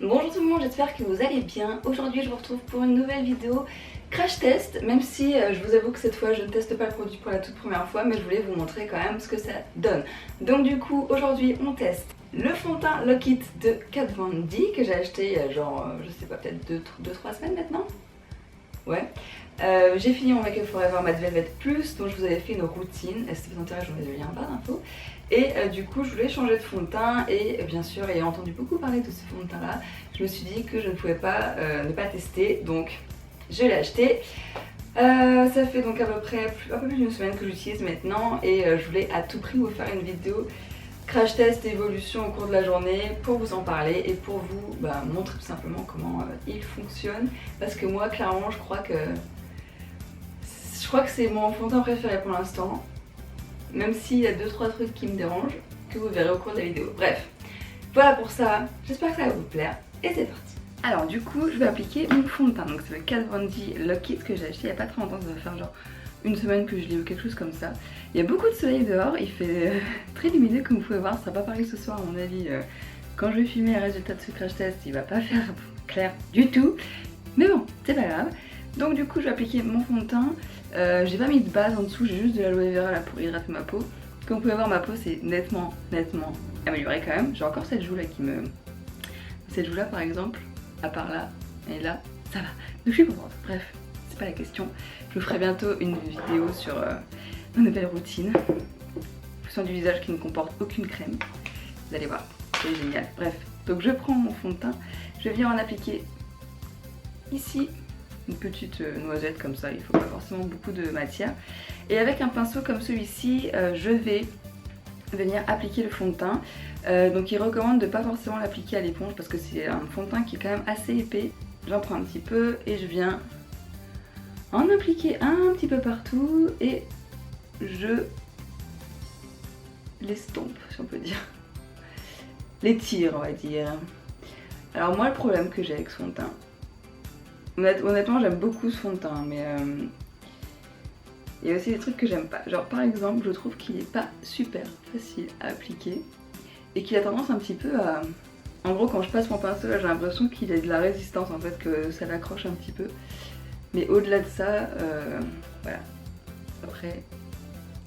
Bonjour tout le monde, j'espère que vous allez bien. Aujourd'hui je vous retrouve pour une nouvelle vidéo crash test, même si je vous avoue que cette fois je ne teste pas le produit pour la toute première fois, mais je voulais vous montrer quand même ce que ça donne. Donc du coup aujourd'hui on teste le fond de teint Lock It de Kat Von D que j'ai acheté genre je sais pas, peut-être 2-3 semaines maintenant. Ouais. J'ai fini mon Make Up Forever Matte Velvet Plus, dont je vous avais fait une routine, et si ça vous intéresse je vous mets le lien en barre d'infos. Et du coup je voulais changer de fond de teint et bien sûr ayant entendu beaucoup parler de ce fond de teint là, je me suis dit que je ne pouvais pas ne pas tester, donc je l'ai acheté. Ça fait donc à peu près un peu plus d'une semaine que j'utilise maintenant et je voulais à tout prix vous faire une vidéo crash test évolution au cours de la journée pour vous en parler et pour vous montrer tout simplement comment il fonctionne, parce que moi clairement je crois que c'est mon fond de teint préféré pour l'instant, même s'il y a 2-3 trucs qui me dérangent que vous verrez au cours de la vidéo. Bref, voilà pour ça, j'espère que ça va vous plaire et c'est parti. Alors du coup je vais appliquer mon fond de teint, donc c'est le Kat Von D Lock It que j'ai acheté il n'y a pas très longtemps, ça va faire genre une semaine que je l'ai eu, quelque chose comme ça. Il y a beaucoup de soleil dehors, il fait très lumineux comme vous pouvez voir, ça sera pas pareil ce soir à mon avis. Quand je vais filmer les résultats de ce crash test, il va pas faire clair du tout, mais bon, c'est pas grave. Donc du coup je vais appliquer mon fond de teint, j'ai pas mis de base en dessous, j'ai juste de l'aloe vera là pour hydrater ma peau. Comme vous pouvez voir ma peau c'est nettement améliorée quand même, j'ai encore cette joue là qui me... Cette joue là par exemple, à part là et là, ça va, donc je suis contente. Bref, c'est pas la question, je vous ferai bientôt une vidéo sur ma nouvelle routine. Soin du visage qui ne comporte aucune crème, vous allez voir, c'est génial. Bref, donc je prends mon fond de teint, je vais venir en appliquer ici. Une petite noisette comme ça, il ne faut pas forcément beaucoup de matière. Et avec un pinceau comme celui-ci, je vais venir appliquer le fond de teint. Donc il recommande de ne pas forcément l'appliquer à l'éponge parce que c'est un fond de teint qui est quand même assez épais. J'en prends un petit peu et je viens en appliquer un petit peu partout et je l'estompe, si on peut dire. L'étire, on va dire. Alors moi le problème que j'ai avec ce fond de teint, honnêtement j'aime beaucoup ce fond de teint, mais il y a aussi des trucs que j'aime pas. Genre par exemple je trouve qu'il est pas super facile à appliquer et qu'il a tendance un petit peu à... En gros quand je passe mon pinceau là j'ai l'impression qu'il a de la résistance en fait, que ça l'accroche un petit peu. Mais au-delà de ça, voilà. Après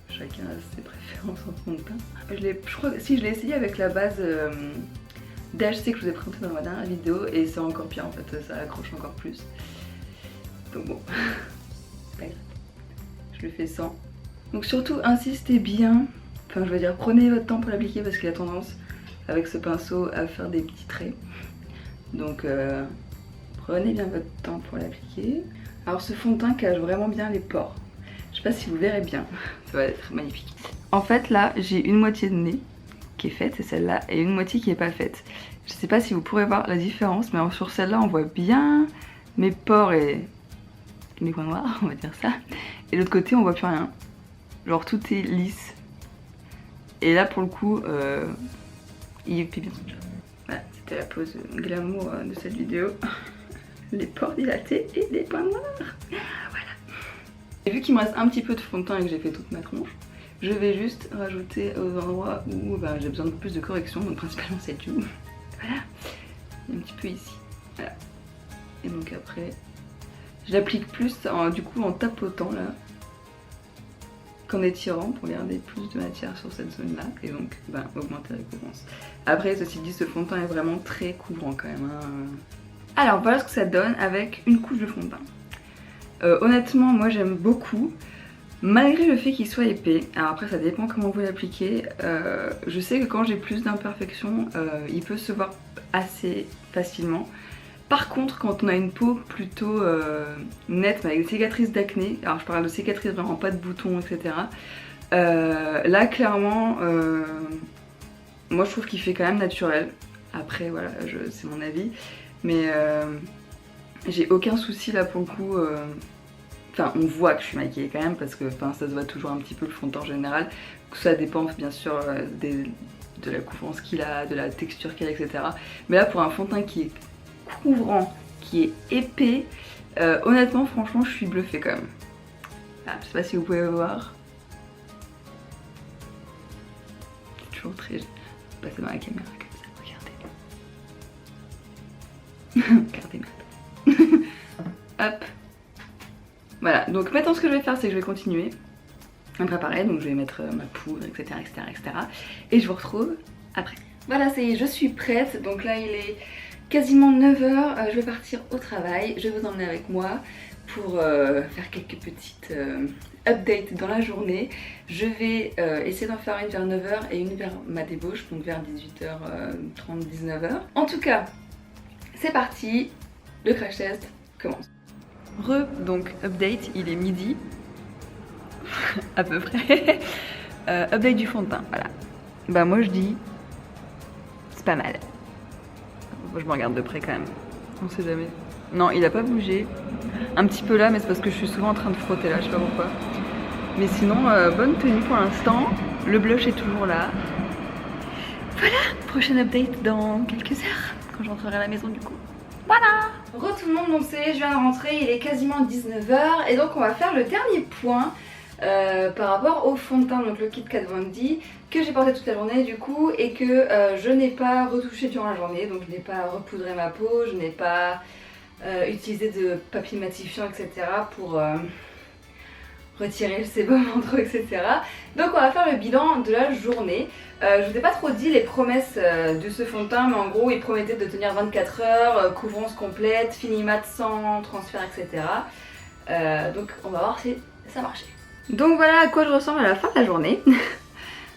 chacun a ses préférences en fond de teint. Je crois que si je l'ai essayé avec la base DHC que je vous ai présenté dans ma dernière vidéo et c'est encore pire en fait, ça accroche encore plus. Donc bon, c'est pas grave. Je le fais sans. Donc surtout insistez bien, enfin je veux dire prenez votre temps pour l'appliquer parce qu'il a tendance avec ce pinceau à faire des petits traits. Donc prenez bien votre temps pour l'appliquer. Alors ce fond de teint cache vraiment bien les pores. Je sais pas si vous verrez bien, ça va être magnifique. En fait là j'ai une moitié de nez qui est faite, c'est celle-là, et une moitié qui est pas faite. Je sais pas si vous pourrez voir la différence, mais sur celle-là on voit bien mes pores et mes points noirs, on va dire ça. Et de l'autre côté on voit plus rien. Genre tout est lisse. Et là pour le coup, il fait bien son job. Voilà, c'était la pose glamour de cette vidéo. Les pores dilatés et les points noirs. Voilà. Et vu qu'il me reste un petit peu de fond de teint et que j'ai fait toute ma tronche, je vais juste rajouter aux endroits où j'ai besoin de plus de correction, donc principalement cette joue. Voilà. Et un petit peu ici. Voilà. Et donc après, je l'applique plus du coup en tapotant là qu'en étirant pour garder plus de matière sur cette zone là et donc augmenter la couvrance. Après ceci dit, ce fond de teint est vraiment très couvrant quand même hein. Alors voilà ce que ça donne avec une couche de fond de teint. Honnêtement moi j'aime beaucoup, malgré le fait qu'il soit épais. Alors après ça dépend comment vous l'appliquez. Je sais que quand j'ai plus d'imperfections il peut se voir assez facilement. Par contre quand on a une peau plutôt nette avec des cicatrices d'acné, alors je parle de cicatrices vraiment pas de boutons etc. Là clairement moi je trouve qu'il fait quand même naturel. Après voilà c'est mon avis. Mais j'ai aucun souci là pour le coup. Enfin on voit que je suis maquillée quand même parce que ça se voit toujours un petit peu le fond de teint en général. Ça dépend bien sûr de la couvrance qu'il a, de la texture qu'il a etc. Mais là pour un fond de teint qui est couvrant, qui est épais, honnêtement franchement je suis bluffée quand même. Ah, je sais pas si vous pouvez voir. C'est toujours très... passer dans la caméra comme ça, regardez. Regardez maintenant. Hop. Voilà, donc maintenant ce que je vais faire c'est que je vais continuer à préparer, donc je vais mettre ma poudre, etc., etc. Et je vous retrouve après. Voilà, ça y est, je suis prête, donc là il est quasiment 9h, je vais partir au travail, je vais vous emmener avec moi pour faire quelques petites updates dans la journée. Je vais essayer d'en faire une vers 9h et une vers ma débauche, donc vers 18h30, 19h. En tout cas, c'est parti, le crash test commence. Donc update, il est midi, à peu près. Update du fond de teint, voilà. Bah moi je dis, c'est pas mal. Moi je me regarde de près quand même, on sait jamais. Non, il a pas bougé. Un petit peu là, mais c'est parce que je suis souvent en train de frotter là, je sais pas pourquoi. Mais sinon, bonne tenue pour l'instant. Le blush est toujours là. Voilà, prochaine update dans quelques heures, quand j'entrerai à la maison du coup. Voilà. Re tout le monde, donc c'est, je viens de rentrer, il est quasiment 19h. Et donc on va faire le dernier point par rapport au fond de teint, donc le Kit Kat Von D, que j'ai porté toute la journée du coup, et que je n'ai pas retouché durant la journée. Donc je n'ai pas repoudré ma peau, je n'ai pas utilisé de papier matifiant, etc. pour retirer le sébum entre eux, etc. Donc on va faire le bilan de la journée. Je vous ai pas trop dit les promesses de ce fond de teint, mais en gros il promettait de tenir 24 heures, couvrance complète, fini mat sans transfert, etc. Donc on va voir si ça marchait. Donc voilà à quoi je ressemble à la fin de la journée.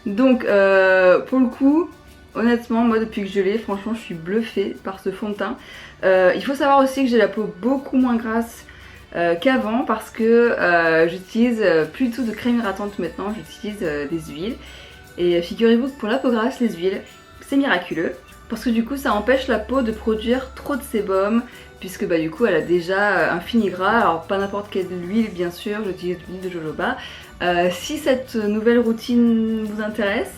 Donc pour le coup, honnêtement moi depuis que je l'ai, franchement je suis bluffée par ce fond de teint. Il faut savoir aussi que j'ai la peau beaucoup moins grasse qu'avant parce que j'utilise plutôt de crème hydratante maintenant, j'utilise des huiles. Et figurez-vous que pour la peau grasse, les huiles, c'est miraculeux. Parce que du coup ça empêche la peau de produire trop de sébum, puisque bah, du coup elle a déjà un fini gras. Alors pas n'importe quelle huile bien sûr, j'utilise l'huile de jojoba. Si cette nouvelle routine vous intéresse,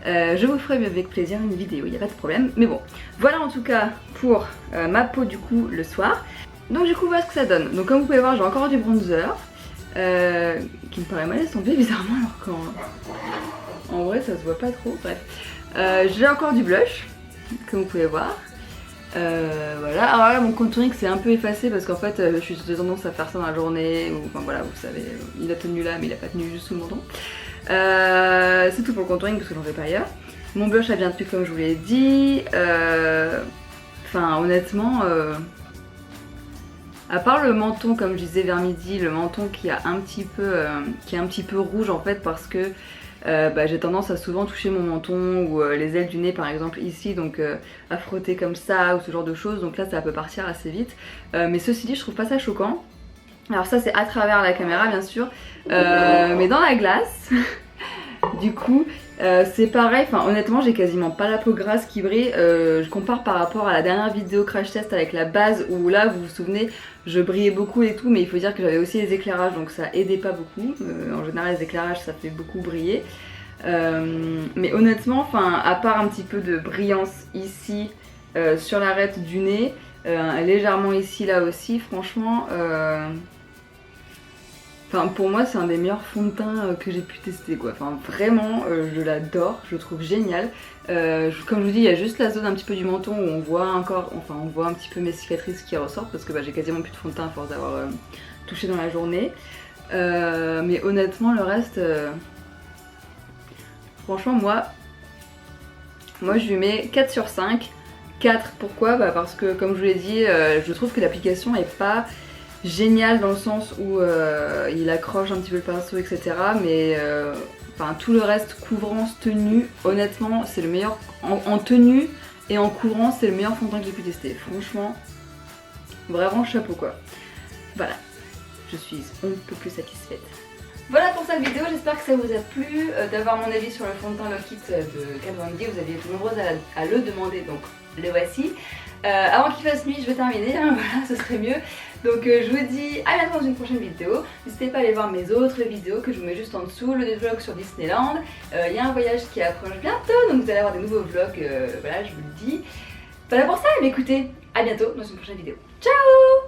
je vous ferai avec plaisir une vidéo, il n'y a pas de problème. Mais bon, voilà en tout cas pour ma peau du coup le soir. Donc du coup voilà ce que ça donne. Donc comme vous pouvez voir j'ai encore du bronzer qui me paraît mal estomper bizarrement, alors qu'en vrai ça se voit pas trop, bref. J'ai encore du blush comme vous pouvez voir. Voilà, alors là mon contouring c'est un peu effacé parce qu'en fait j'ai tendance à faire ça dans la journée, ou enfin voilà vous savez, il a tenu là mais il a pas tenu juste sous le menton. C'est tout pour le contouring parce que j'en fais pas ailleurs. Mon blush ça vient depuis comme je vous l'ai dit. Enfin honnêtement à part le menton comme je disais vers midi, le menton qui a un petit peu rouge en fait parce que bah, j'ai tendance à souvent toucher mon menton ou les ailes du nez par exemple ici, donc à frotter comme ça ou ce genre de choses, donc là ça peut partir assez vite. Mais ceci dit je trouve pas ça choquant. Alors ça c'est à travers la caméra bien sûr, mais dans la glace du coup c'est pareil, enfin honnêtement j'ai quasiment pas la peau grasse qui brille. Je compare par rapport à la dernière vidéo crash test avec la base où là vous vous souvenez je brillais beaucoup et tout, mais il faut dire que j'avais aussi les éclairages donc ça aidait pas beaucoup. En général les éclairages ça fait beaucoup briller. Mais honnêtement, enfin à part un petit peu de brillance ici sur l'arête du nez, légèrement ici là aussi, franchement enfin pour moi c'est un des meilleurs fonds de teint que j'ai pu tester quoi. Enfin vraiment je l'adore, je le trouve génial. Comme je vous dis il y a juste la zone un petit peu du menton où on voit encore, enfin on voit un petit peu mes cicatrices qui ressortent parce que bah, j'ai quasiment plus de fond de teint à force d'avoir touché dans la journée. Mais honnêtement le reste, franchement moi je lui mets 4 sur 5. 4 pourquoi? Bah parce que comme je vous l'ai dit, je trouve que l'application est pas génial dans le sens où il accroche un petit peu le pinceau etc, mais enfin tout le reste, couvrance, tenue, honnêtement c'est le meilleur en tenue et en couvrance, c'est le meilleur fond de teint que j'ai pu tester, franchement vraiment chapeau quoi. Voilà, je suis on ne peut plus satisfaite. Voilà pour cette vidéo, j'espère que ça vous a plu d'avoir mon avis sur le fond de teint Lock It de Kat Von D. Vous aviez été nombreuses à le demander, donc le voici. Avant qu'il fasse nuit, je vais terminer, hein, voilà, ce serait mieux. Donc je vous dis à bientôt dans une prochaine vidéo. N'hésitez pas à aller voir mes autres vidéos que je vous mets juste en dessous, le vlog sur Disneyland. Il y a un voyage qui approche bientôt, donc vous allez avoir des nouveaux vlogs, voilà, je vous le dis. Voilà pour ça, mais écoutez, à bientôt dans une prochaine vidéo. Ciao!